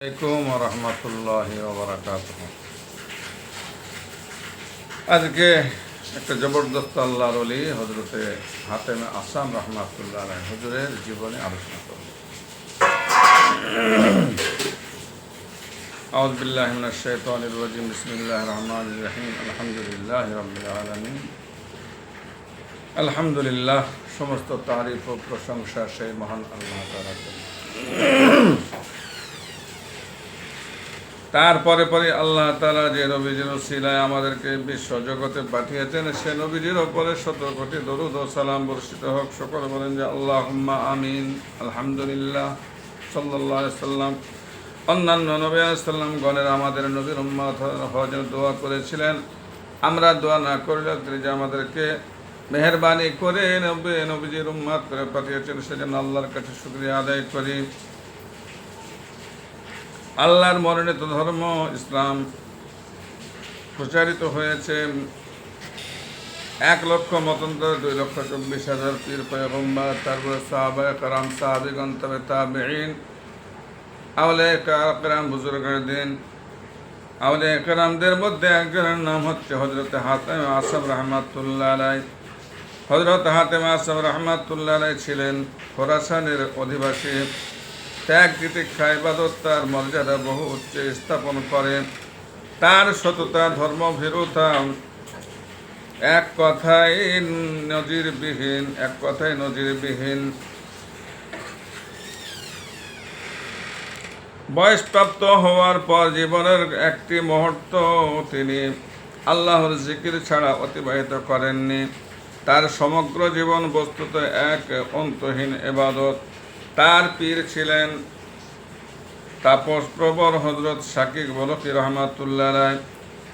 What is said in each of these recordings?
আলাইকুম রহমতুল্লাহ বারাকাতুহু। আজকে একটা জবরদস্ত আল্লাহর ওলি হজরতে হাতেমে আসাম রহমাতুল্লাহ আলাইহি হুজুরের জীবনে আলোচনা করব। আউযু বিল্লাহি মিনাশ শাইতানির রাজিম। বিসমিল্লাহির রহমানির রহিম। আলহামদুলিল্লাহি রাব্বিল আলামিন। আলহামদুলিল্লাহ, সমস্ত তারিফ ও প্রশংসা সেই মহান আল্লাহ তাআলার জন্য। তারপরে পরে আল্লাহ তাআলা যে নবীজির ওসিলায় আমাদেরকে বিশ্ব জগতে পাঠিয়েছেন, সে নবীজির ওপরে ১৭ কোটি দরুদ ও সালাম বর্ষিত হোক। সকলে বলেন যে আল্লাহুম্মা আমিন। আলহামদুলিল্লাহ, সাল্লাল্লাহু আলাইহি সাল্লাম অন্যান্য নবী আলাইহিস সালাম গণের আমাদের নবীর উম্মত হওয়ার জন্য দোয়া করেছিলেন। আমরা দোয়া না করলে তিনি যে আমাদেরকে মেহেরবানি করে নবীজির উম্মত করে পাঠিয়েছেন, সেজন্য আল্লাহর কাছে শুকরিয়া আদায় করি। আল্লাহর মনোনীত ধর্ম ইসলাম প্রচারিত হয়েছে ১,০০,০০০ মতান্তর, ২,২৪,০০০ পীর পয়গম্বর, তারপরে সাহাবায়ে কেরাম, সাহাবীগণ, তবে তাবেঈন, আউলিয়া কেরাম, বুজুর্গানে দ্বীন। আউলিয়া কেরামদের মধ্যে একজনের নাম হচ্ছে হযরত হাতেম আসাম রাহমাতুল্লাহ আলাইহি। হযরত হাতেম আসাম রাহমাতুল্লাহ আলাইহি ছিলেন খোরাসানের অধিবাসী। ত্যাগ, তিতিক্ষা, ইবাদত তার মর্যাদা বহু উচ্চে স্থাপন করে। তার সততা, ধর্মভীরুতা এক কথায় নজিরবিহীন। বয়সপ্রাপ্ত হওয়ার পর জীবনের একটি মুহূর্ত তিনি আল্লাহর জিকির ছাড়া অতিবাহিত করেননি। তার সমগ্র জীবন বস্তুত এক অন্তহীন ইবাদত। তার পীর ছিলেন তাপস প্রবর হযরত শাকিক বলখী রহমাতুল্লাহ আলাইহি।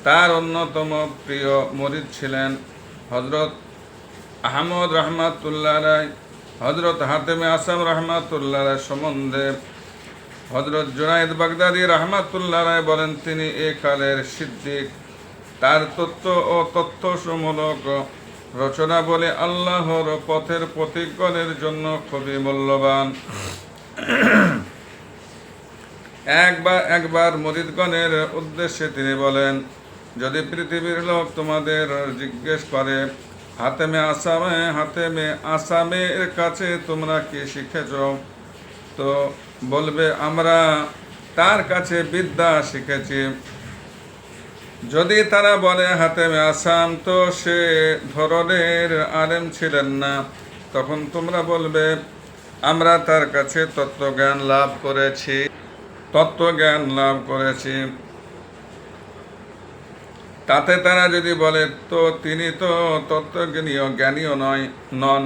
তার অন্যতম প্রিয় মুরিদ ছিলেন হযরত আহমদ রহমাতুল্লাহ আলাইহি। হযরত হাতেমে আসাম রহমাতুল্লাহ আলাইহি সম্বন্ধে হযরত জুনায়েদ বাগদাদী রহমাতুল্লাহ আলাইহি বলেন, তিনি এ কালের সিদ্দিক। তার তত্ত্ব ও তথ্যসমূলক রচনা বলে আল্লাহর পথের পথিকগণের জন্য খুবই মূল্যবান। একবার মুরিদগণের উদ্দেশ্যে তিনি বলেন, যদি পৃথিবীর লোক তোমাদের জিজ্ঞেস করে হাতেমে আসামের কাছে তোমরা কি শিখেছ, তো বলবে আমরা তার কাছে বিদ্যা শিখেছি। যদি তারা বলে হাতেমে আসাম তো সে ধরনের আলেম ছিলেন না, তখন তোমরা বলবে আমরা তার কাছে তত্ত্বজ্ঞান লাভ করেছি। তাতে তারা যদি বলে তো তিনি তো জ্ঞানীও নন,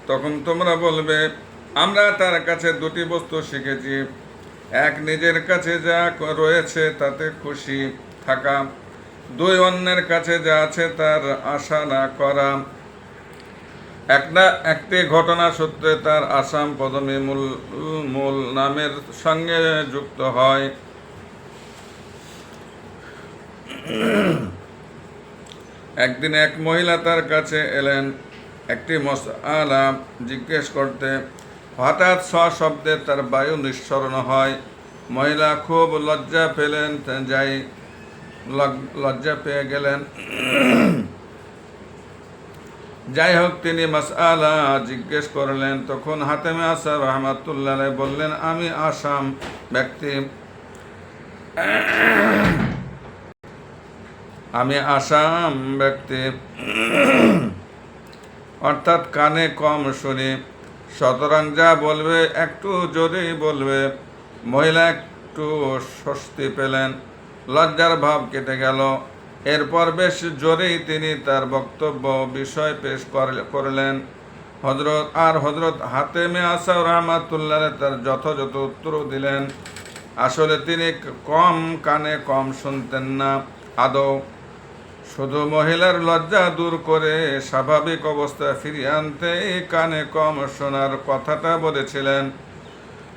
তখন তোমরা বলবে আমরা তার কাছে দুটি বস্তু শিখেছি। এক, নিজের কাছে যা রয়েছে তাতে খুশি থাকা। দুই, অন্যের কাছে যা আছে তার আশা না করা। একটি ঘটনা সূত্রে তার আসাম পদমী মূল নামের সঙ্গে যুক্ত হয়। একদিন এক মহিলা তার কাছে এলেন একটি মাসআলা জিজ্ঞেস করতে। হঠাৎ সশব্দে তার বায়ু নিঃসরণ হয়। মহিলা খুব লজ্জা পেয়ে গেলেন। যাই হোক, তিনি মাসআলা জিজ্ঞেস করলেন। তখন হাতেমে আসাম রহমাতুল্লাহ আলাইহি বললেন, আমি আসাম ব্যক্তি, অর্থাৎ কানে কম শুনি, সুতরাং যা বলবে একটু জোরেই বলবে। মহিলা একটু স্বস্তি পেলেন, লজ্জার ভাব কেটে গেল। এরপর বেশ জোরেই তিনি তার বক্তব্য বিষয় পেশ করলেন। হযরত হাতেমে আসাম রাহমাতুল্লাহ আলাইহি তার যথাযথ উত্তর দিলেন। আসলে তিনি কানে কম শুনতেন না আদৌ, শুধু মহিলার লজ্জা দূর করে স্বাভাবিক অবস্থায় ফিরিয়ে আনতে এই কানে কম শোনার কথাটা বলেছিলেন।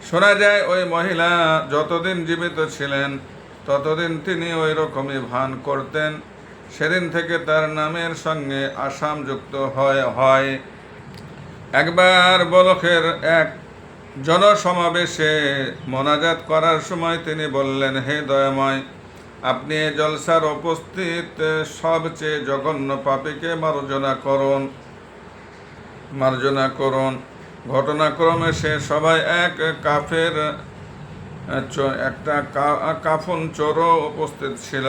শোনা যায় ওই মহিলা যতদিন জীবিত ছিলেন ততদিন তিনি ওই রকমই ভান করতেন। সেদিন থেকে তার নামের সঙ্গে আসাম যুক্ত হয়। একবার বলখের এক জনসমাবেশে মোনাজাত করার সময় তিনি বললেন, হে দয়াময়, আপনি এ জলসার উপস্থিত সবচেয়ে জঘন্য পাপীকে মার্জনা করুন। ঘটনাক্রমে সে সবাই এক কাফের একটা কাফন চোরও উপস্থিত ছিল।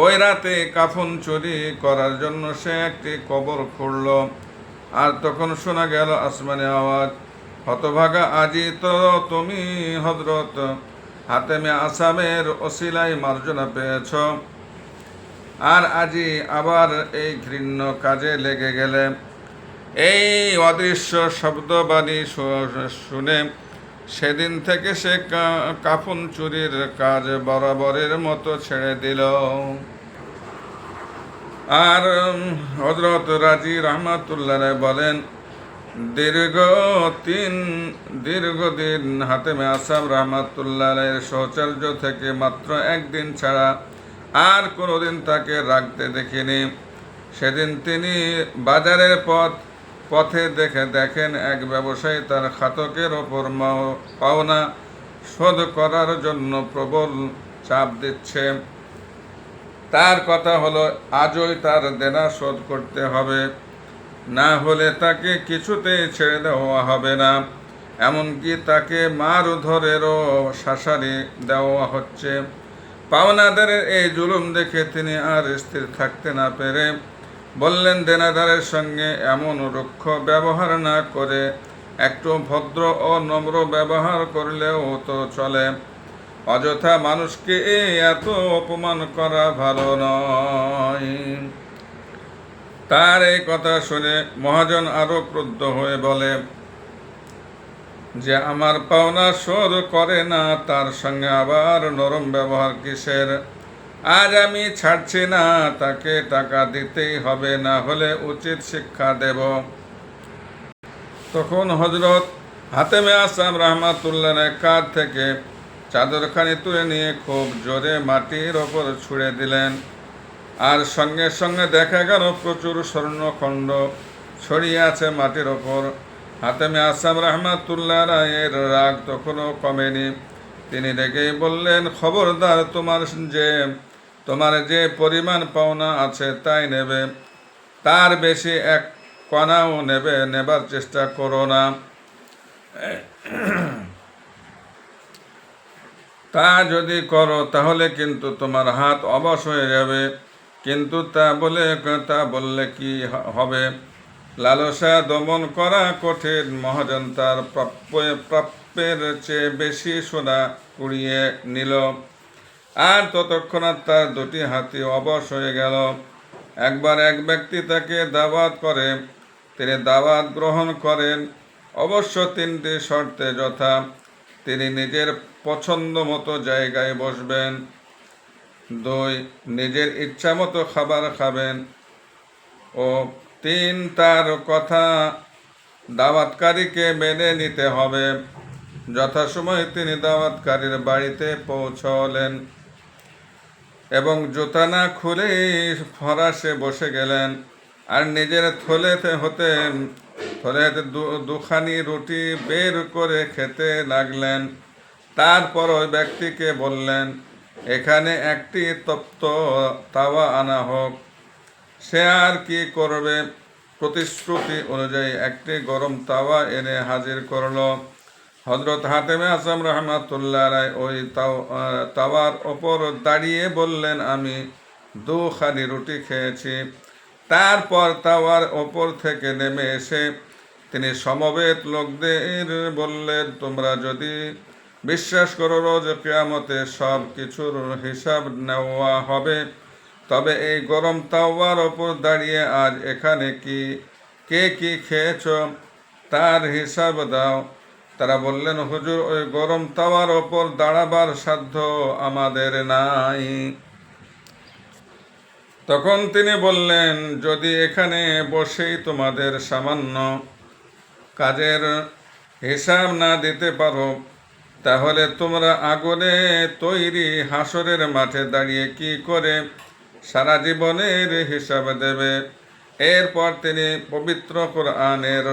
ওই রাতে কাফন চুরি করার জন্য সে একটি কবর খুঁড়ল। আর তখন শোনা গেল আসমানে আওয়াজ, হতভাগা, আজি তো তুমি হযরত হাতেমে আসামের ওসিলায় মার্জনা পেয়েছ, আর আজি আবার এই ঘৃণ্য কাজে লেগে গেলে। এই অদৃশ্য শব্দবাণী শুনে সেদিন থেকে সে কাফন চুরির কাজ বরাবরের মতো ছেড়ে দিল। আর হযরত রাজি রহমাতুল্লাহ বলেন, দীর্ঘদিন হাতেমে আসাম রহমাতুল্লাহের সহচর্য থেকে মাত্র একদিন ছাড়া আর কোনোদিন তাকে রাখতে দেখিনি। সেদিন তিনি বাজারের পথে দেখেন এক ব্যবসায়ী তার খাতকের ওপর পাওনা শোধ করার জন্য প্রবল চাপ দিচ্ছে। তার কথা হলো, আজই তার দেনা শোধ করতে হবে, না হলে তাকে কিছুতেই ছেড়ে দেওয়া হবে না। এমনকি তাকে মারধরেরও শাসারি দেওয়া হচ্ছে। পাওনাদারের এই জুলুম দেখে তিনি আর স্থির থাকতে না পেরে বললেন, দেনাদারের সঙ্গে এমন রুক্ষ ব্যবহার না করে একটু ভদ্র ও নম্র ব্যবহার করলেও তো চলে। অযথা মানুষকে এত অপমান করা ভালো নয়। তার এই কথা শুনে মহাজন আরো ক্রুদ্ধ হয়ে বলে যে, আমার পাওনা শোধ করে না, তার সঙ্গে আবার নরম ব্যবহার কিসের? আজ আমি ছাড়ছি না, তাকে টাকা দিতেই হবে, না হলে উচিত শিক্ষা দেব। তখন হযরত হাতেমে আসাম রহমাতুল্লাহ কাঁধ থেকে চাদরখানি তুলে নিয়ে খুব জোরে মাটির ওপর ছুঁড়ে দিলেন। আর সঙ্গে সঙ্গে দেখা গেল প্রচুর স্বর্ণখণ্ড ছড়িয়ে আছে মাটির ওপর। হাতেমে আসাম রহমাতুল্লাহ এর রাগ তখনও কমেনি। তিনি রেগেই বললেন, খবরদার, তোমার যে পরিমাণ পাওনা আছে তাই নেবে, তার বেশি এক কণাও নেবার চেষ্টা করো না। তা যদি করো তাহলে কিন্তু তোমার হাত অবশ হয়ে যাবে। কিন্তু তা বললে কি হবে? লালসা দমন করা কঠিন। মহাজন তার প্রাপ্যের চেয়ে বেশি সোনা কুড়িয়ে নিল। আর ততক্ষণাৎ তার দুটি হাতি অবশ হয়ে গেল। একবার এক ব্যক্তি তাকে দাওয়াত করে। তিনি দাওয়াত গ্রহণ করেন, অবশ্য 3টি শর্তে, যথা তিনি নিজের পছন্দ মতো জায়গায় বসবেন, 2 নিজের ইচ্ছা মতো খাবার খাবেন, ও 3 তার কথা দাওয়াতকারীকে মেনে নিতে হবে। যথাসময়ে তিনি দাওয়াতকারীর বাড়িতে পৌঁছলেন এবং জুতা না খুলেই ফরাসে বসে গেলেন। আর নিজের থলে হতে দুখানি রুটি বের করে খেতে লাগলেন। তারপর ওই ব্যক্তিকে বললেন, এখানে একটি তপ্ত তাওয়া আনা হোক। সে আর কি করবে? প্রতিশ্রুতি অনুযায়ী একটি গরম তাওয়া এনে হাজির করল। হযরত হাতেমে আসাম রহমাতুল্লাহ ওই তাওয়ার ওপর দাঁড়িয়ে বললেন, আমি 2 খানি রুটি খেয়েছি। তারপর তাওয়ার ওপর থেকে নেমে এসে তিনি সমবেত লোকদের বললেন, তোমরা যদি বিশ্বাস করো রোজ কিয়ামতে সব কিছুর হিসাব নেওয়া হবে, তবে এই গরম তাওয়ার ওপর দাঁড়িয়ে আজ এখানে কে কি খেয়েছ তার হিসাব দাও। তারা বললেন, হুজুর, ওই গরম তাওয়ার ওপর দাঁড়াবার সাধ্য আমাদের নাই। তখন তিনি বললেন, যদি এখানে বসেই তোমাদের সামান্য কাজের হিসাব না দিতে পারো, তাহলে তোমরা আগুনে তৈরি হাসরের মাঠে দাঁড়িয়ে কি করে সারা জীবনের হিসাব দেবে? এরপর তিনি পবিত্র কোরআনের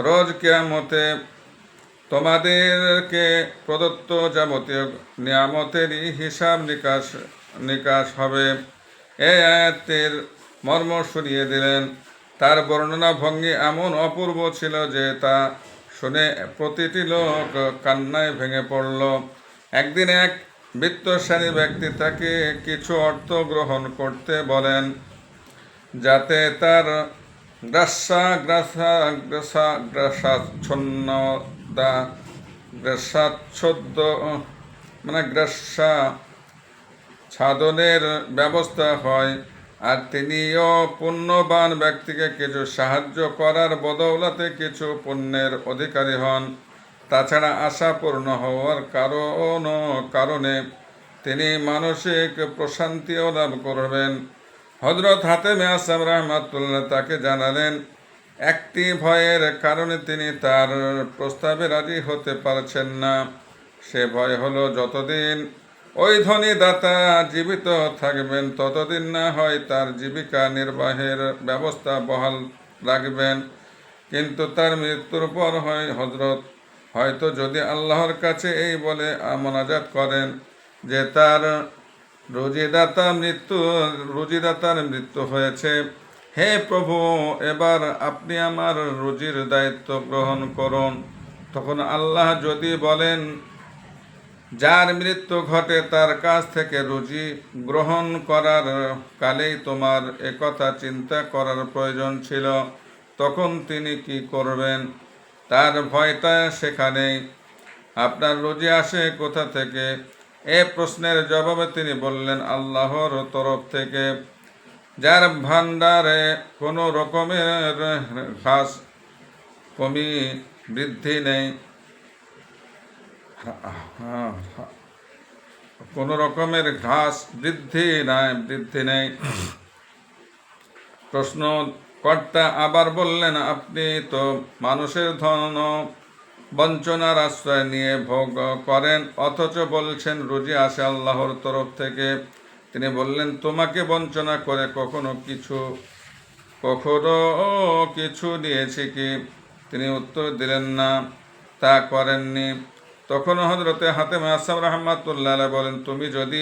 রোজ কিয়ামতে তোমাদেরকে প্রদত্ত যাবতীয় নিয়ামতেরই হিসাব নিকাশ হবে। এই আয়াতের মর্ম শুনিয়ে দিলেন। তার বর্ণনা ভঙ্গি এমন অপূর্ব ছিল যে তা শুনে প্রতিটি লোক কান্নায় ভেঙে পড়ল। একদিন এক বিত্তশালী ব্যক্তি তাকে কিছু অর্থ গ্রহণ করতে বলেন, যাতে তার গ্রাসাচ্ছদ্য গ্রাসাচ্ছাদনের ব্যবস্থা হয়, আর তিনিও পুণ্যবান ব্যক্তিকে কিছু সাহায্য করার বদৌলতে কিছু পুণ্যের অধিকারী হন। তাছাড়া আশা পূর্ণ হওয়ার কারণে তিনি মানসিক প্রশান্তিও লাভ করবেন। হযরত হাতেমে আসআম রাহমাতুল্লাহ তাকে জানালেন, একটি ভয়ের কারণে তিনি তার প্রস্তাবে রাজি হতে পারছেন না। সে ভয় হলো, যতদিন ওই ধনী দাতা জীবিত থাকবেন ততদিন না হয় তার জীবিকা নির্বাহের ব্যবস্থা বহাল রাখবেন, কিন্তু তার মৃত্যুর পর হয়তো যদি আল্লাহর কাছে এই বলে মোনাজাত করেন যে তার রুজিদাতার মৃত্যু হয়েছে, হে প্রভু, এবার আপনি আমার রুজির দায়িত্ব গ্রহণ করুন। তখন আল্লাহ যদি বলেন, যার মৃত্যু ঘটে তার কাছ থেকে রুজি গ্রহণ করার কালেই তোমার একথা চিন্তা করার প্রয়োজন ছিল, তখন তিনি কি করবেন? তার ভয়টা সেখানেই। আপনার রুজি আসে কোথা থেকে? এ প্রশ্নের জবাবে তিনি বললেন, আল্লাহর তরফ থেকে, যার ভান্ডারে কোনো রকমের ঘাস কমি বৃদ্ধি নেই, কোনো রকমের ঘাস বৃদ্ধি নেই। প্রশ্নকর্তা আবার বললেন, আপনি তো মানুষের ধন বঞ্চনার আশ্রয় নিয়ে ভোগ করেন, অথচ বলছেন রুজি আসে আল্লাহর তরফ থেকে। তিনি বললেন, তোমাকে বঞ্চনা করে কখনো কিছু নিয়েছি কি? তিনি উত্তর দিলেন, না, তা করেননি। তখন হযরতে হাতেমে আসআম রাহমাতুল্লাহ আলাইহি বলেন, তুমি যদি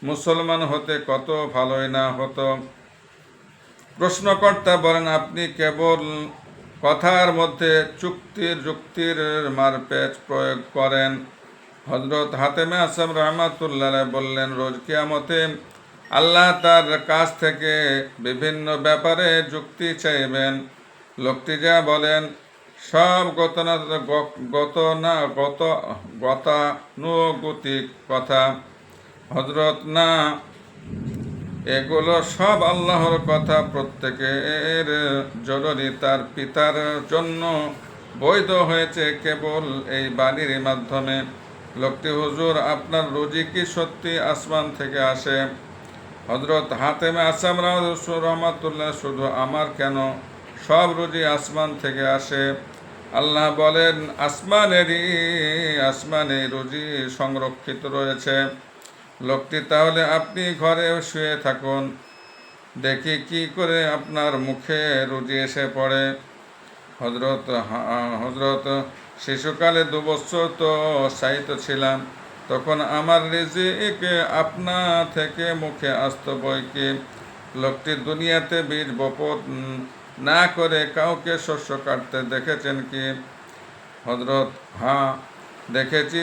মুসলমান হতে কত ভালোই না হতো। প্রশ্নকর্তা বলেন, আপনি কেবল কথার মধ্যে যুক্তির মারপ্যাচ প্রয়োগ করেন। হযরত হাতেমে আসআম রাহমাতুল্লাহ আলাইহি বললেন, রোজ কিয়ামতে আল্লাহ তার কাছ থেকে বিভিন্ন ব্যাপারে যুক্তি চাইবেন। লোকটি যা বলেন সব গতানুগতিক কথা। হযরত, না, এগুলো সব আল্লাহর কথা, প্রত্যেকের জননী তার পিতার জন্য বৈধ হয়েছে কেবল এই বাণীর মাধ্যমে। লোকটি, হুজুর, আপনার রুজি কি সত্যি আসমান থেকে আসে? হযরত হাতেমে আসআম রাহমাতুল্লাহ, শুধু আমার কেন, সব রুজি আসমান থেকে আসে। আল্লাহ বলেন, আসমানে রুজি সংরক্ষিত রয়েছে। লোকটি, তাহলে আপনি ঘরে শুয়ে থাকুন, দেখি কি করে আপনার মুখে রুজি এসে পড়ে। হযরত শিশুকালে 2 বছর তো শায়িত ছিলাম, তখন আমার রিজিক আপনা থেকে মুখে আসত বই কি। লোকটি, দুনিয়াতে বীজ বপন না করে কাউকে শস্য কাটতে দেখেছেন কি? হযরত, হ্যাঁ, দেখেছি।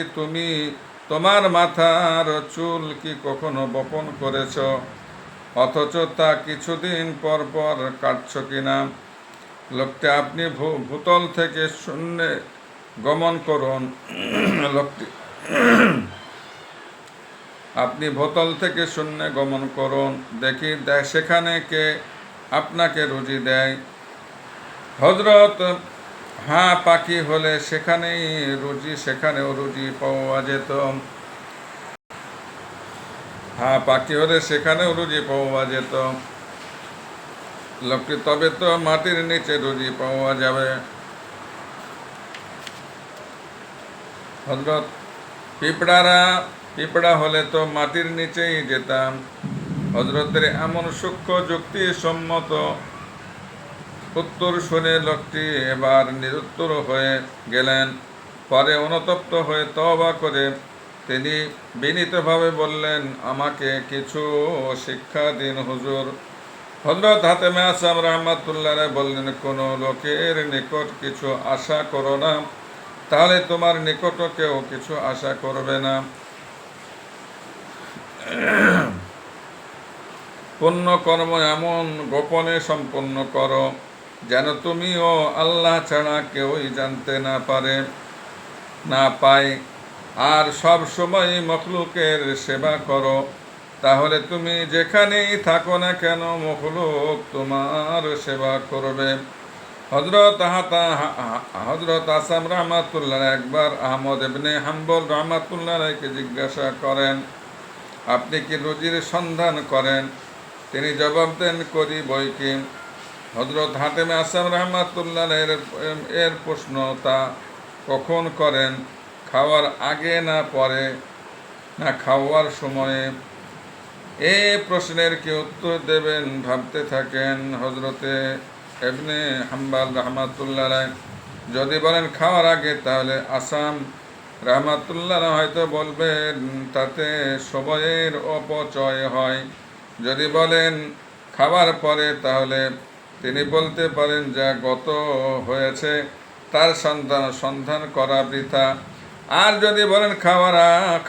তোমার মাথার চুল কি কখনো বপন করেছ, অথচ তা কিছুদিন পর পর কাটছ কিনা? লোকটি, আপনি ভূতল থেকে শূন্যে গমন করুন। লোকটি, আপনি ভূতল থেকে শূন্যে গমন করুন, দেখি সেখানে কে আপনাকে রুজি দেয়। হযরত, হ্যাঁ, পাখি হলে সেখানেও রুজি পাওয়া যেত। লোকটি, তবে তো মাটির নিচে রুজি পাওয়া যাবে। হযরত, পিঁপড়া হলে তো মাটির নিচেই যেতাম। হযরতের এমন সূক্ষ্ম যুক্তিসম্মত উত্তর শুনে লোকটি এবার নিরুত্তর হয়ে গেলেন। পরে অনুতপ্ত হয়ে তওবা করে তিনি বিনীতভাবে বললেন, আমাকে কিছু শিক্ষা দিন হুজুর। হযরত হাতেমে আসম রাহমাতুল্লাহ বললেন, কোনো লোকের নিকট কিছু আশা করো না, তাহলে তোমার নিকটও কেউ কিছু আশা করবে না। পুণ্য কর্ম এমন গোপনে সম্পন্ন করো যেন তুমিও আল্লাহ ছাড়া কেউই জানতে না পায়। আর সব সময় মখলুকের সেবা করো, তাহলে তুমি যেখানেই থাকো না কেন মখলুক তোমার সেবা করবে। হজরত আসাম রহমাতুল্লাহ একবার আহমদ ইবনে হাম্বল রহমাতুল্লাহকে জিজ্ঞাসা করেন, আপনি কি রুজির সন্ধান করেন? তিনি জবাব দেন, করি বইকি। হজরত হাতেমে আসাম রহমাতুল্লাহ এর প্রশ্ন, তা কখন করেন? খাওয়ার আগে না পরে, না খাওয়ার সময়ে? এই প্রশ্নের কি উত্তর দেবেন ভাবতে থাকেন হজরতে ইবনে হাম্বল রহমাতুল্লাহ। যদি বলেন খাওয়ার আগে, তাহলে আসাম রহমাতুল্লাহ হয়তো বলবেন তাতে সময়ের অপচয় হয়। যদি বলেন খাওয়ার পরে, তাহলে তিনি বলতে পারেন যা গত হয়েছে তার সন্ধান করা বৃথা। আর যদি বলেন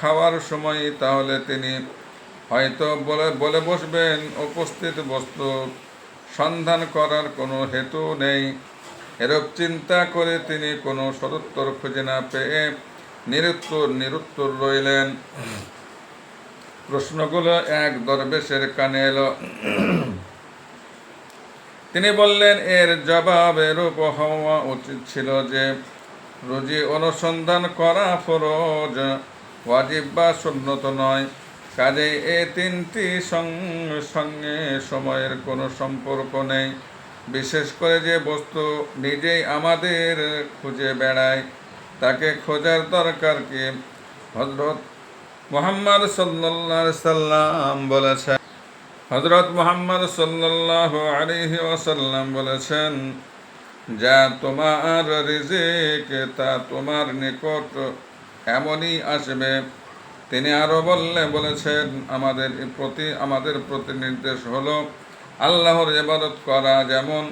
খাওয়ার সময়, তাহলে তিনি হয়তো বলে বসবেন উপস্থিত বস্তু সন্ধান করার কোনো হেতু নেই। এরূপ চিন্তা করে তিনি কোনো সদুত্তর খুঁজে না পেয়ে নিরুত্তর রইলেন। প্রশ্নগুলো এক দরবেশের কানে এলো। তিনি বললেন, এর জবাব এরূপ হওয়া উচিত ছিল যে রুজি অনুসন্ধান করা ফরজ, ওয়াজিব বা সুন্নত নয়। কাজেই এই তিনটি সঙ্গে সময়ের কোনো সম্পর্ক নেই। বিশেষ করে যে বস্তু নিজেই আমাদের খুঁজে বেড়ায়, তাকে খোঁজার দরকার কি? হযরত মুহাম্মদ সাল্লাল্লাহু আলাইহি সাল্লাম বলেছেন, হযরত মুহাম্মদ সাল্লাল্লাহু আলাইহি ওয়াসাল্লাম বলেছেন, যা তোমার রিজিক তা তোমার নিকট এমনই আসবে। তিনি আরো বলেছেন, আমাদের প্রতি নির্দেশ হলো আল্লাহর ইবাদত করা যেমন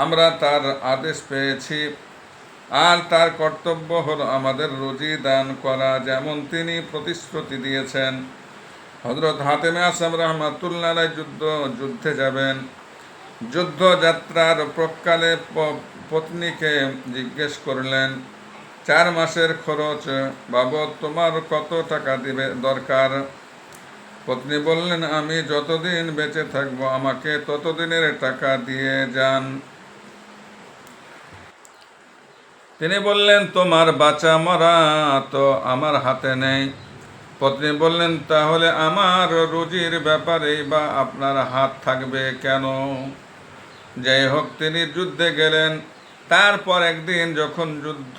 আমরা তার আদেশ পেয়েছি, আর তার কর্তব্য হলো আমাদের রুজি দান করা যেমন তিনি প্রতিশ্রুতি দিয়েছেন। হযরত হাতেমে আসম রহমাতুল্লাহ যুদ্ধে যাবেন। যুদ্ধযাত্রার প্রকালে পত্নীকে জিজ্ঞেস করলেন, 4 মাসের খরচ বাবদ তোমার কত টাকা দিবে দরকার? পত্নী বললেন, আমি যতদিন বেঁচে থাকবো আমাকে ততদিনের টাকা দিয়ে যান। তিনি বললেন, তোমার বাঁচা মরা তো আমার হাতে নেই। পত্নী বললেন, তাহলে আমার রুজির ব্যাপারেই বা আপনার হাত থাকবে কেন? যাই হোক, তিনি যুদ্ধে গেলেন। তারপর একদিন যখন যুদ্ধ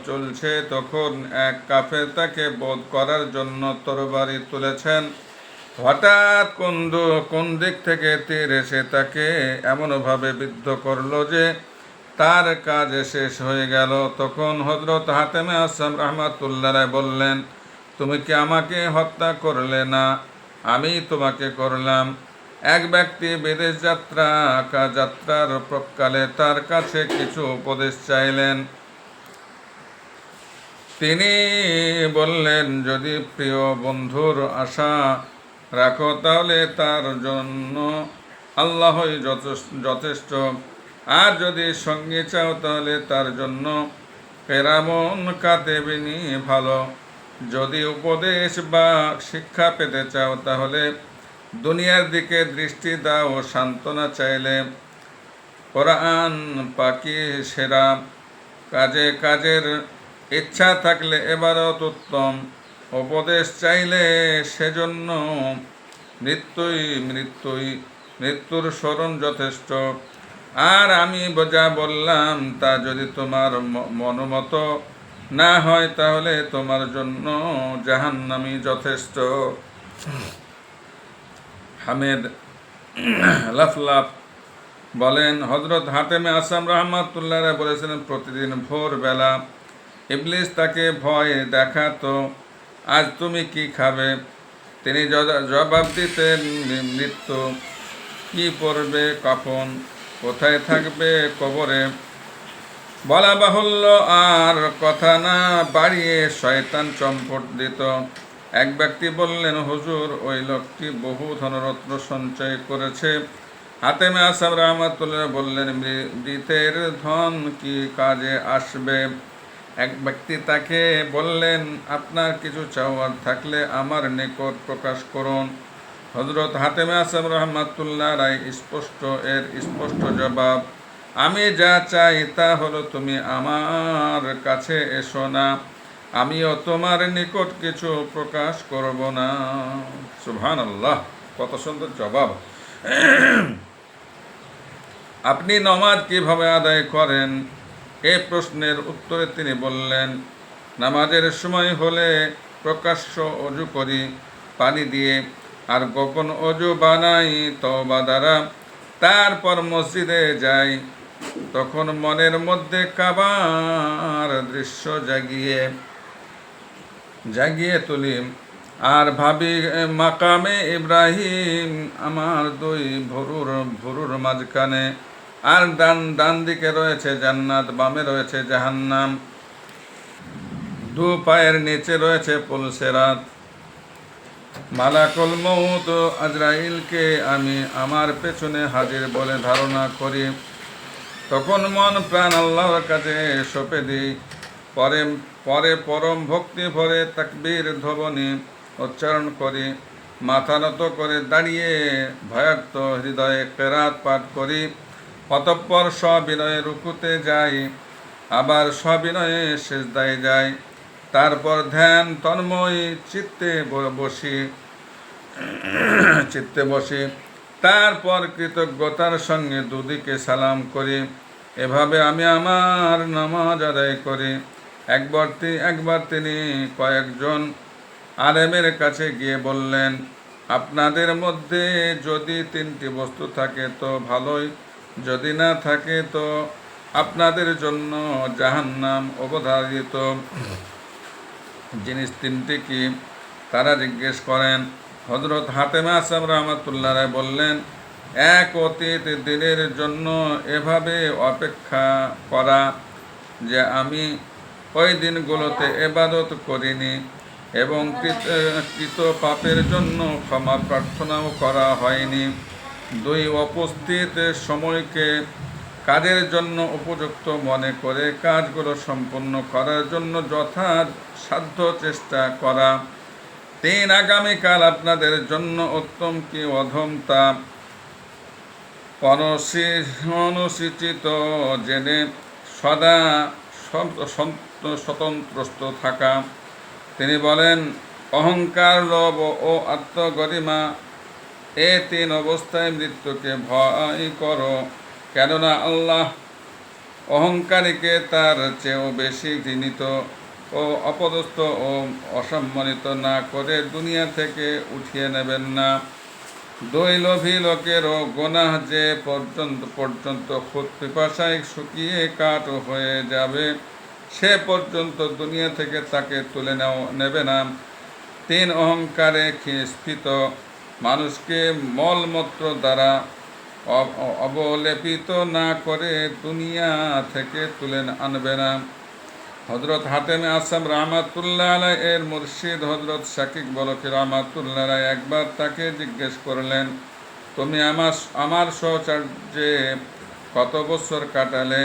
চলছে, তখন এক কাফের তাকে বধ করার জন্য তরবারি তুলেছেন। হঠাৎ কোন দিক থেকে তীর এসে তাকে এমনভাবে বিদ্ধ করলো যে তার কাজ শেষ হয়ে গেল। তখন হযরত হাতেমে আসম রহমাতুল্লাহ বললেন, তুমি কি আমাকে হত্যা করলে না? আমি তোমাকে করলাম। এক ব্যক্তি বিদেশ যাত্রার প্রকালে তার কাছে কিছু উপদেশ চাইলেন। তিনি বললেন, যদি প্রিয় বন্ধুর আশা রাখো তাহলে তার জন্য আল্লাহই যথেষ্ট, আর যদি সঙ্গী চাও তাহলে তার জন্য কেরামন কাতেবিনী ভালো। যদি উপদেশ বা শিক্ষা পেতে চাও তাহলে দুনিয়ার দিকে দৃষ্টি দাও। সান্ত্বনা চাইলে কোরআন পাকি সেরা। কাজের ইচ্ছা থাকলে এবারত উত্তম। উপদেশ চাইলে সেজন্য মৃত্যুর স্মরণ যথেষ্ট। আর আমি যা বললাম তা যদি তোমার মনোমত না হয় তাহলে তোমার জন্য জাহান্নামই যথেষ্ট। হামেদ লাফলাফ বলেন, হযরত হাতেমে আসম রহমাতুল্লাহ বলেছিলেন, প্রতিদিন ভোরবেলা ইবলিস তাকে ভয় দেখাতো, আজ তুমি কি খাবে? তিনি জবাব দিতেন, মৃত্যু। কি পরবে কাফন? কোথায় থাকবে কবরে? বলা বাহুল্য, আর কথা না বাড়িয়ে শয়তান চম্পট দিত। এক ব্যক্তি বললেন, হুজুর, ওই লোকটি বহু ধনরত্ন সঞ্চয় করেছে। হাতেমে আসাম রহমাতুল্লাহ বললেন, মৃতের ধন কি কাজে আসবে? এক ব্যক্তি তাকে বললেন, আপনার কিছু চাওয়ার থাকলে আমার নিকট প্রকাশ করুন। হযরত হাতেমে আসাম রহমাতুল্লাহ রায় স্পষ্ট জবাব, আমি যা চাই তা হলো তুমি আমার কাছে এসো না, আমিও তোমার নিকট কিছু প্রকাশ করব না। সুবহানাল্লাহ, কত সুন্দর জবাব। আপনি নামাজ কিভাবে আদায় করেন? এই প্রশ্নের উত্তরে তিনি বললেন, নামাজের সময় হলে প্রকাশ্য অজু করি পানি দিয়ে, আর গোপন অজু বানাই তওবা দ্বারা। তারপর মসজিদে যাই, তখন মনের মধ্যে কাবার দৃশ্য জাগিয়ে তুলি, আর ভাবি মাকামে ইব্রাহিম আমার দুই ভুরুর মাঝখানে, আর ডান দিকে রয়েছে জান্নাত, বামে রয়েছে জাহান্নাম, দু পায়ের নিচে রয়েছে পুলসেরাত। মালাকুল মউত আজরাইলকে আমি আমার পেছনে হাজির বলে ধারণা করি। তখন মন প্রাণ আল্লাহর কাছে সঁপে দিই। পরে পরম ভক্তি ভরে তাকবীর ধ্বনি উচ্চারণ করি, মাথা নত করে দাঁড়িয়ে ভয়াক্ত হৃদয়ে কেরাত পাঠ করি। অতঃপর সবিনয়ে রুকুতে যাই, আবার সবিনয়ে সিজদায় যাই। তারপর ধ্যান তন্ময় চিত্তে বসি। তারপর কৃতজ্ঞতার সঙ্গে দুদিকে সালাম করি। এভাবে আমি আমার নামাজ আদায় করি। একবার তিনি কয়েকজন আলেমের কাছে গিয়ে বললেন, আপনাদের মধ্যে যদি 3টি বস্তু থাকে তো ভালোই, যদি না থাকে তো আপনাদের জন্য জাহান্নাম অবধারিত। জিনিস 3টি কি? তারা জিজ্ঞেস করেন। হযরত হাতেমে আসাম রহমাতুল্লাহ রায় বললেন, এক অতীত দিনের জন্য এভাবে অপেক্ষা করা যে আমি ওই দিনগুলোতে ইবাদত করিনি, এবং কৃত পাপের জন্য ক্ষমা প্রার্থনাও করা হয়নি। 2, উপস্থিত সময়কে কাজের জন্য উপযুক্ত মনে করে কাজগুলো সম্পন্ন করার জন্য যথাসাধ্য চেষ্টা করা। 3, আগামীকাল আপনাদের জন্য উত্তম কি অধম তা অনুসূচিত জেনে সদা স্বতন্ত্রস্ত থাকা। তিনি বলেন, অহংকার, লোভ ও আত্মগরিমা, এই 3 অবস্থায় মৃত্যুকে ভয় করো, কেননা আল্লাহ অহংকারীকে তার চেয়েও বেশি ঘৃণিত ও অপদস্থ ও অসম্মানিত না করে দুনিয়া থেকে উঠিয়ে নেবেন না। 2, লোভী লোকেরও গুনাহ যে পর্যন্ত খুদ পিপাসায় শুকিয়ে কাঠ হয়ে যাবে সে পর্যন্ত দুনিয়া থেকে তাকে তুলে নেবে না। 3, অহংকারে স্ফীত মানুষকে মলমূত্র দ্বারা অবলেপিত না করে দুনিয়া থেকে তুলে আনবে না। হযরত হাতেমে আসাম রহমাতুল্লাহ আলাইহি এর মুর্শিদ হযরত শাকিক বলখী রহমাতুল্লাহ আলাইহি একবার তাকে জিজ্ঞেস করলেন, তুমি আমার সহচর্যে কত বছর কাটালে?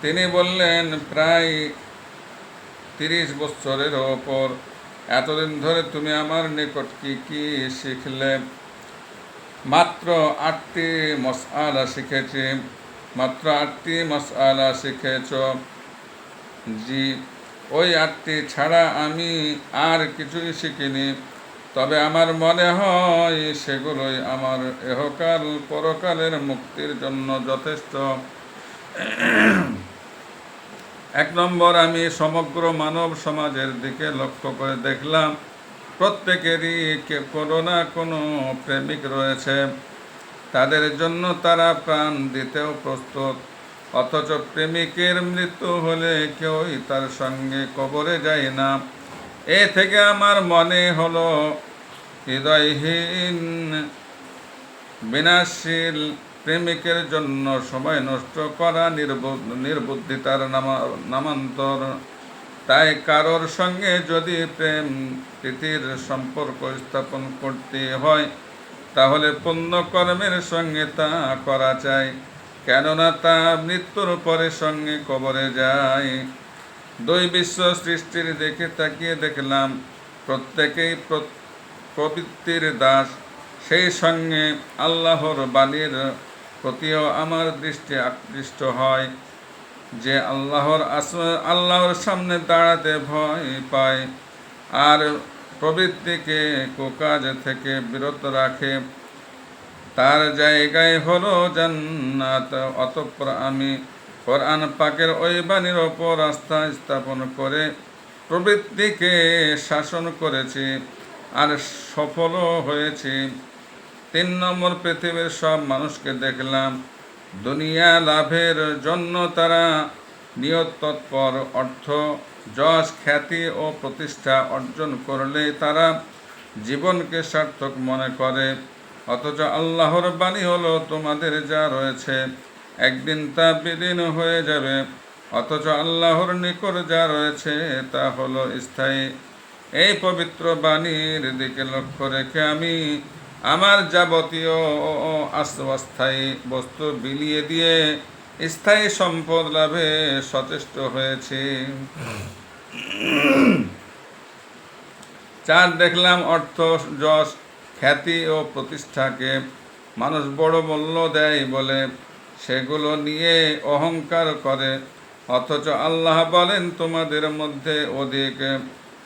তিনি বললেন, প্রায় 30 বছরের ওপর। এতদিন ধরে তুমি আমার নিকট কি কি শিখলে? মাত্র 8টি মাসআলা শিখেছি। মাত্র 8টি মাসআলা শিখেছ? জি, ওই 8টি ছাড়া আমি আর কিছুই শিখিনি। তবে আমার মনে হয় সেগুলোই আমার ইহকাল পরকালের মুক্তির জন্য যথেষ্ট। 1 নম্বর, আমি সমগ্র মানব সমাজের দিকে লক্ষ্য করে দেখলাম প্রত্যেকেরই কোনো না কোনো প্রেমিক রয়েছে। তাদের জন্য তারা প্রাণ দিতেও প্রস্তুত। অথচ প্রেমিকের মৃত্যু হলে কেউই তার সঙ্গে কবরে যায় না। এ থেকে আমার মনে হলো হৃদয়হীন বিনাশশীল প্রেমিকের জন্য সময় নষ্ট করা নির্বুদ্ধিতার নামান্তর। তাই কারোর সঙ্গে যদি প্রেম প্রীতির সম্পর্ক স্থাপন করতে হয় তাহলে পুণ্যকর্মের সঙ্গে তা করা চাই, কেননা তা মৃত্যুর পরে সঙ্গে কবরে যায়। দুই বিশ্ব সৃষ্টির দিকে তাকিয়ে দেখলাম প্রত্যেকেই প্রবৃত্তির দাস। সেই সঙ্গে আল্লাহর বাণীর প্রতিও আমার দৃষ্টি আকৃষ্ট হয়, যে আল্লাহর সামনে দাঁড়াতে ভয় পায় আর প্রবৃত্তিকে কুকাজ থেকে বিরত রাখে, তার জায়গায় হলো জান্নাত। অতঃপর আমি কোরআন পাকের ওই বাণীর ওপর আস্থা স্থাপন করে প্রবৃত্তিকে শাসন করেছি আর সফলও হয়েছি। 3 নম্বর, পৃথিবীর সব মানুষকে দেখলাম দুনিয়া লাভের জন্য তারা নিয়ত তৎপর। অর্থ, যশ, খ্যাতি ও প্রতিষ্ঠা অর্জন করলে তারা জীবনকে সার্থক মনে করে। অথচ আল্লাহর বাণী হলো তোমাদের যা রয়েছে একদিন তা বিলীন হয়ে যাবে, অথচ আল্লাহর নিকট যা রয়েছে তা হলো স্থায়ী। এই পবিত্র বাণীর দিকে লক্ষ্য রেখে আমি আমার যাবতীয় অস্থায়ী বস্তু বিলিয়ে দিয়ে স্থায়ী সম্পদ লাভে সচেষ্ট হয়েছি। 4, দেখলাম অর্থ, যশ, খ্যাতি ও প্রতিষ্ঠাকে মানুষ বড় মূল্য দেয় বলে সেগুলো নিয়ে অহংকার করে, অথচ আল্লাহ বলেন তোমাদের মধ্যে অধিক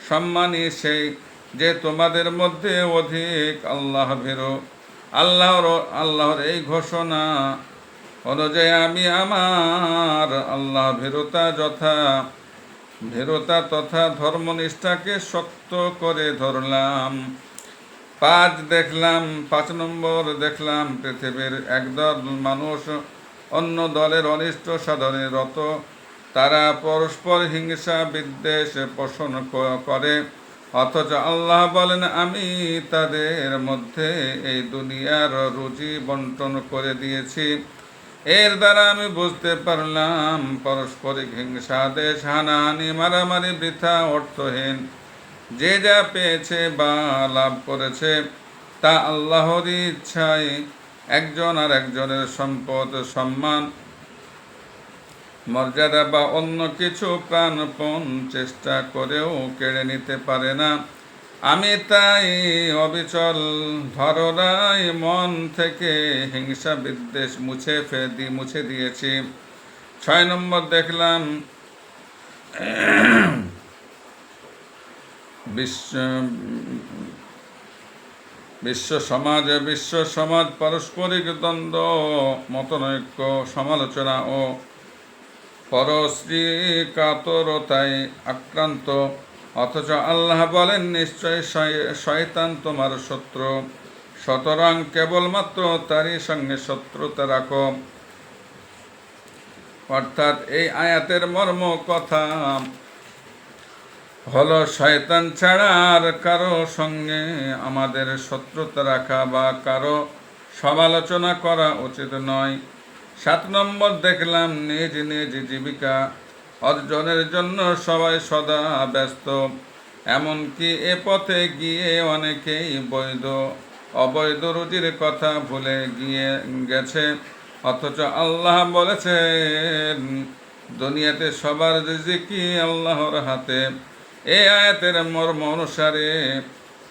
সম্মানী সেই যে তোমাদের মধ্যে অধিক আল্লাহ ভীরু। আল্লাহর এই ঘোষণা অনুযায়ী আমি আমার আল্লাহ ভীরুতা তথা ধর্মনিষ্ঠাকে শক্ত করে ধরলাম। 5 নম্বর, দেখলাম পৃথিবীর একদল মানুষ অন্য দলের অনিষ্ট সাধনে রত। তারা পরস্পর হিংসা বিদ্বেষ পোষণ করে, অথচ আল্লাহ বলেন আমি তাদের মধ্যে এই দুনিয়ার রুজি বন্টন করে দিয়েছি। এর দ্বারা আমি বুঝতে পারলাম পারস্পরিক হিংসা, দেশ হানাহানি, মারামারি বৃথা, অর্থহীন। যে যা পেয়েছে বা লাভ করেছে তা আল্লাহরই ইচ্ছায় একজন আর একজনের সম্পদ, সম্মান, মর্যাদা বা অন্য কিছু প্রাণপণ চেষ্টা করেও কেড়ে নিতে পারে না। আমি তাই অবিচল ধারণায় মন থেকে হিংসা বিদ্বেষ মুছে দিয়েছি। 6 নম্বর, দেখলাম বিশ্ব সমাজ পারস্পরিক দ্বন্দ্ব, মতনৈক্য, সমালোচনা ও পরশ্রীকাতরতায় আক্রান্ত, অথচ আল্লাহ বলেন নিশ্চয় শয়তান তোমার শত্রু, সুতরাং কেবলমাত্র তারই সঙ্গে শত্রুতা রাখো। অর্থাৎ এই আয়াতের মর্ম কথা হলো শয়তান ছাড়া আর কারো সঙ্গে আমাদের শত্রুতা রাখা বা কারো সমালোচনা করা উচিত নয়। 7 নম্বর, দেখলাম নিজ নিজ জীবিকা অর্জনের জন্য সবাই সদা ব্যস্ত। এমনকি এ পথে গিয়ে অনেকেই অবৈধ রুজির কথা ভুলে গেছে, অথচ আল্লাহ বলেছেন দুনিয়াতে সবার রিজিকই আল্লাহর হাতে। এই আয়াতের মর্ম অনুসারে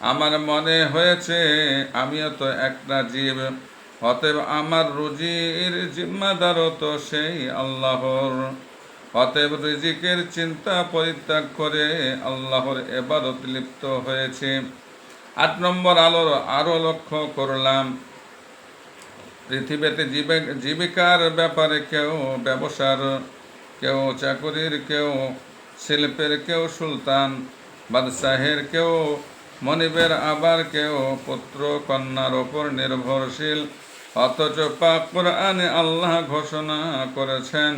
আমার মনে হয়েছে আমিও তো একটা জীব, অতএব আমার রুজির জিম্মাদারও তো সেই আল্লাহর। অতএব রিজিকের চিন্তা পরিত্যাগ করে আল্লাহর ইবাদত লিপ্ত হয়েছে। 8 নম্বর, আরো লক্ষ্য করলাম পৃথিবীতে জীবিকার ব্যাপারে কেউ ব্যবসার, কেউ চাকুরির, কেউ শিল্পের, কেউ সুলতান বাদশাহের, কেউ মনিবের, আবার কেউ পুত্র কন্যার ওপর নির্ভরশীল। অথচ পাক কোরআনে আল্লাহ ঘোষণা করেছেন,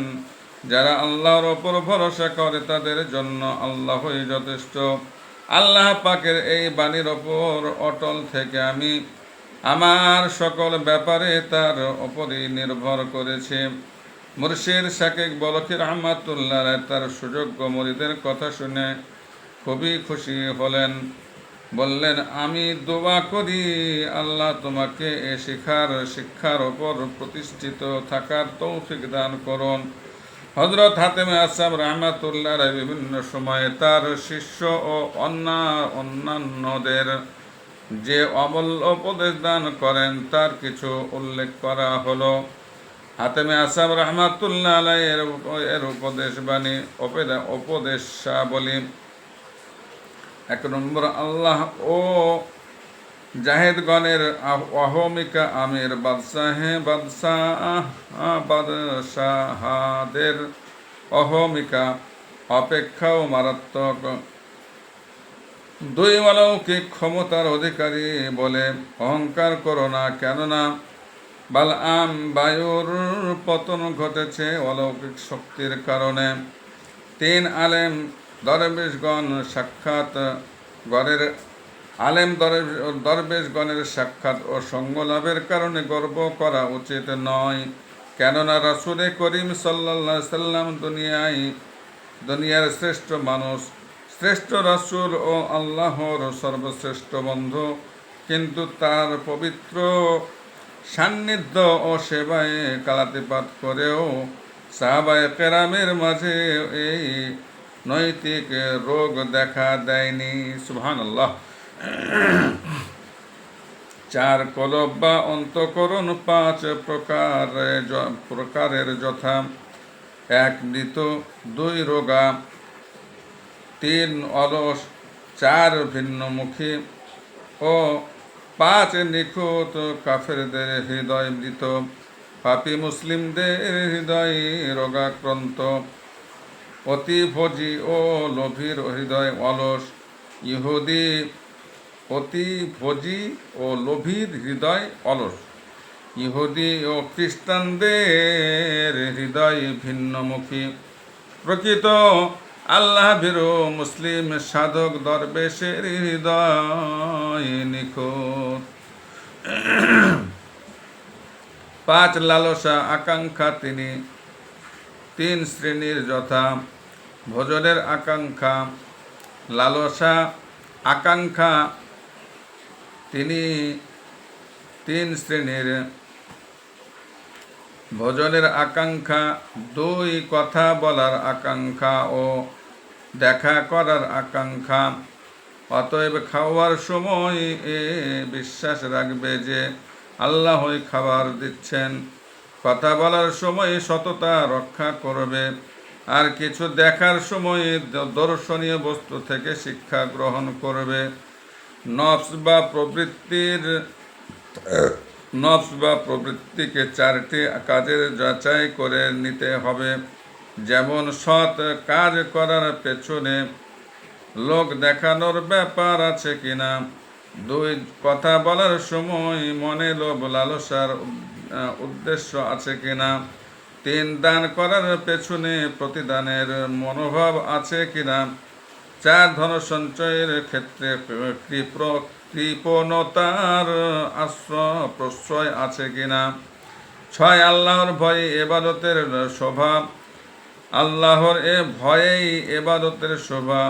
যারা আল্লাহর ওপর ভরসা করে তাদের জন্য আল্লাহই যথেষ্ট। আল্লাহ পাকের এই বাণীর ওপর অটল থেকে আমি আমার সকল ব্যাপারে তার ওপরই নির্ভর করেছি। মুর্শিদ শাকিক বলখী রহমাতুল্লাহ তার সুযোগ্য মুরিদের কথা শুনে খুবই খুশি হলেন। বললেন, আমি দোয়া করি আল্লাহ তোমাকে এ শিক্ষার ওপর প্রতিষ্ঠিত থাকার তৌফিক দান করুন। হযরত হাতেমে আসহাব রাহমাতুল্লাহ বিভিন্ন সময়ে তার শিষ্য ও অন্যান্যদের যে অমূল্য উপদেশ দান করেন তার কিছু উল্লেখ করা হলো। হাতেমে আসহাব রাহমাতুল্লাহ আলাইহির এর উপদেশাবলী: 1 নম্বর, আল্লাহ ও জাহেদগণের অহমিকা আমির বাদশাহাদের অহমিকা অপেক্ষাও মারাত্মক। 2, অলৌকিক ক্ষমতার অধিকারী বলে অহংকার করো না, কেননা বালআম বায়ুর পতন ঘটেছে অলৌকিক শক্তির কারণে। 3, আলেম দরবেশগণের সাক্ষাৎ ও সঙ্গ লাভের কারণে গর্ব করা উচিত নয়, কেননা রাসূল করিম সাল্লাল্লাহু আলাইহি সাল্লাম দুনিয়ার শ্রেষ্ঠ মানুষ, শ্রেষ্ঠ রাসূল ও আল্লাহর সর্বশ্রেষ্ঠ বন্ধু, কিন্তু তার পবিত্র সান্নিধ্য ও সেবায় কালাতিপাত করেও সাহাবায়ে কেরামের মাঝে এই নৈতিক রোগ দেখা দেয়নি। সুবহানাল্লাহ। 4, কলব বা অন্তঃকরণ 5 প্রকারের যথা: 1, মৃত, 2, রোগা, 3, অলস, 4, ভিন্নমুখী ও 5, নিখুঁত। কাফেরদের হৃদয় মৃত, পাপী মুসলিমদের হৃদয় রোগাক্রান্ত, অতিভোজী ও লোভীর হৃদয় অলস। ইহুদি ও খ্রিস্টানদের হৃদয় ভিন্নমুখী। প্রকৃত আল্লাহ ভীরু মুসলিম সাধক দরবেশের হৃদয় নিখুঁত। 5, লালসা আকাঙ্ক্ষা 3 শ্রেণীর যথা: ভোজনের আকাঙ্ক্ষা, লালসা আকাঙ্ক্ষা 3 শ্রেণীর। ভোজনের আকাঙ্ক্ষা: 2, কথা বলার আকাঙ্ক্ষা ও দেখা করার আকাঙ্ক্ষা। অতএব খাওয়ার সময় এ বিশ্বাস রাখবে যে আল্লাহই খাবার দিচ্ছেন। কথা বলার সময় সততা রক্ষা করবে, আর কিছু দেখার সময় দর্শনীয় বস্তু থেকে শিক্ষা গ্রহণ করবে। নফস বা প্রবৃত্তিকে 4টি কাজের যাচাই করে নিতে হবে, যেমন সৎ কাজ করার পেছনে লোক দেখানোর ব্যাপার আছে কিনা। 2, কথা বলার সময় মনে লোভ লালসার উদ্দেশ্য আছে কিনা। 3, দান করার পেছনে প্রতিদানের মনোভাব আছে কিনা। 4, ধন সঞ্চয়ের ক্ষেত্রে কৃপণতার প্রশ্রয় আছে কিনা। 6, আল্লাহর ভয়ে ইবাদতের শোভা। আল্লাহর ভয়েই ইবাদতের শোভা,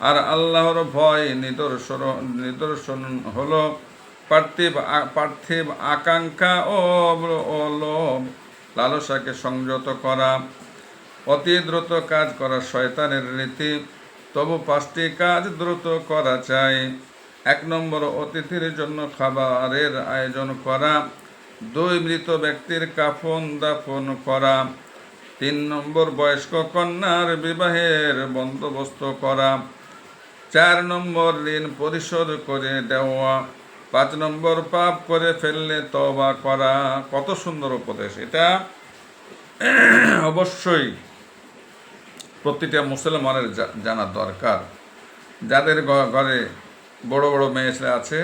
আর আল্লাহর ভয় নিদর্শন হলো পার্থিব আকাঙ্ক্ষা ও লোভ লালসাকে সংযত করা। অতি দ্রুত কাজ করা শয়তানের রীতি, তবু 5টি কাজ দ্রুত করা চাই। 1 নম্বর, অতিথির জন্য খাবারের আয়োজন করা। 2, মৃত ব্যক্তির কাফন দাফন করা। 3 নম্বর, বয়স্ক কন্যার বিবাহের বন্দোবস্ত করা। 4 নম্বর, ঋণ পরিশোধ করে দেওয়া। 5 নম্বর, পাপ করে ফেললে তওবা করা। কত সুন্দর উপদেশ! এটা অবশ্যই প্রতিটা মুসলমানের জানা দরকার। যাদের ঘরে বড় বড় মেয়ে ছেলে আছে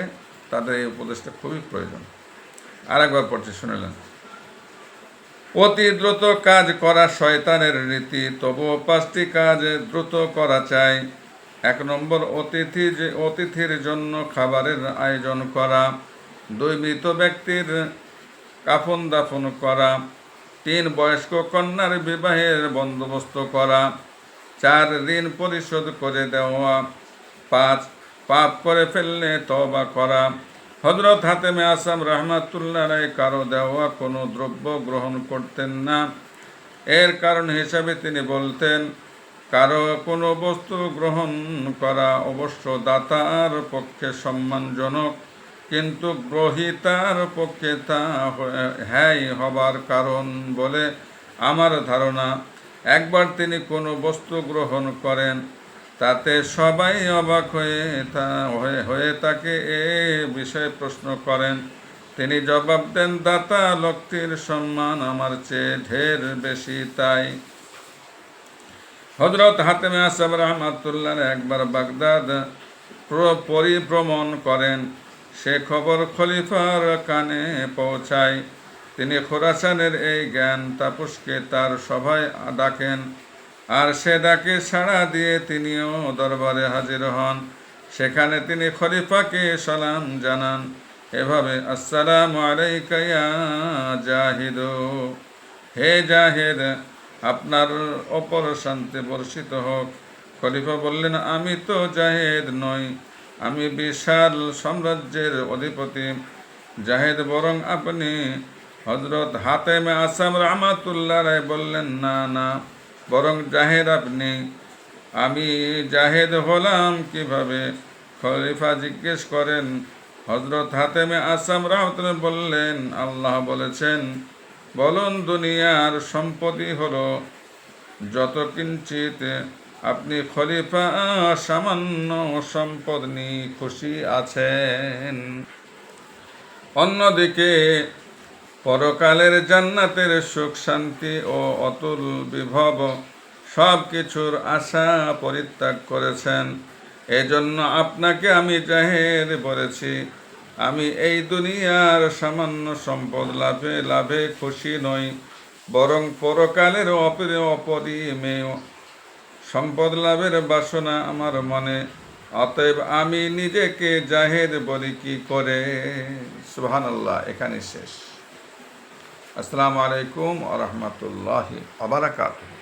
তাদের এই উপদেশটা খুবই প্রয়োজন। আরেকবার পড়তে শুনলেন। অতি দ্রুত কাজ করা শয়তানের রীতি, তবুও 5টি কাজ দ্রুত করা চাই। 1 নম্বর, অতিথির জন্য খাবারের আয়োজন করা। 2, মৃত ব্যক্তির কাফন দাফন করা। 3, বয়স্ক কন্যার বিবাহের বন্দোবস্ত করা। 4, ঋণ পরিশোধ করে দেওয়া। 5, পাপ করে ফেললে তওবা করা। হযরত হাতেমে আসাম রাহমাতুল্লাহ আলাইহি কারো দেওয়া কোনো দ্রব্য গ্রহণ করতেন না। এর কারণ হিসাবে তিনি বলতেন, কারো কোনো বস্তু গ্রহণ করা অবশ্য দাতার পক্ষে সম্মানজনক, কিন্তু গ্রহীতার পক্ষে তা হ্যায় হবার কারণ বলে আমার ধারণা। একবার তিনি কোনো বস্তু গ্রহণ করেন, তাতে সবাই অবাক হয়ে তাকে এ বিষয়ে প্রশ্ন করেন। তিনি জবাব দেন, দাতা লোকটির সম্মান আমার চেয়ে ঢের বেশি, তাই। হযরত হাতেমে আসাম রাহমাতুল্লাহ একবার বাগদাদ পরিভ্রমণ করেন। সে খবর খলিফার কানে পৌঁছায়। তিনি খোরাসানের এই জ্ঞান তাপসকে তার সভায় ডাকেন, আর সে ডাকে সাড়া দিয়ে তিনিও দরবারে হাজির হন। সেখানে তিনি খলিফাকে সালাম জানান এভাবে, আসসালামু আলাইকা ইয়া জাহিদ, হে জাহিদ, আপনার ওপর শান্তি বর্ষিত হোক। খলিফা বললেন, আমি তো জাহিদ নই, আমি বিশাল সাম্রাজ্যের অধিপতি। জাহিদ, বরং আপনি। হযরত হাতেমে আসাম রাহমাতুল্লাহ আলাইহি বললেন, না না, বরং জাহিদ আপনি। আমি জাহিদ হলাম কিভাবে? খলিফা জিজ্ঞেস করেন। হযরত হাতেমে আসাম রাহমাতুল্লাহ বললেন, আল্লাহ বলেছেন, বলুন দুনিয়ার সম্পত্তি হলো যত কিঞ্চিত, আপনি খলিফা সামান্য সম্পদ নিয়ে খুশি আছেন। অন্যদিকে পরকালের জান্নাতের সুখ শান্তি ও অতুল বিভব সব কিছুর আশা পরিত্যাগ করেছেন। এজন্য আপনাকে আমি জাহিদ বলেছি। আমি এই দুনিয়ার সামান্য সম্পদ লাভে খুশি নই, বরং পরকালের অপরিমেয় সম্পদ লাভের বাসনা আমার মনে। অতএব আমি নিজেকে জাহিদ বলি কি করে? সুবহানাল্লাহ। এখানে শেষ। আসসালামু আলাইকুম ওয়া রাহমাতুল্লাহি ওয়া বারাকাতুহু।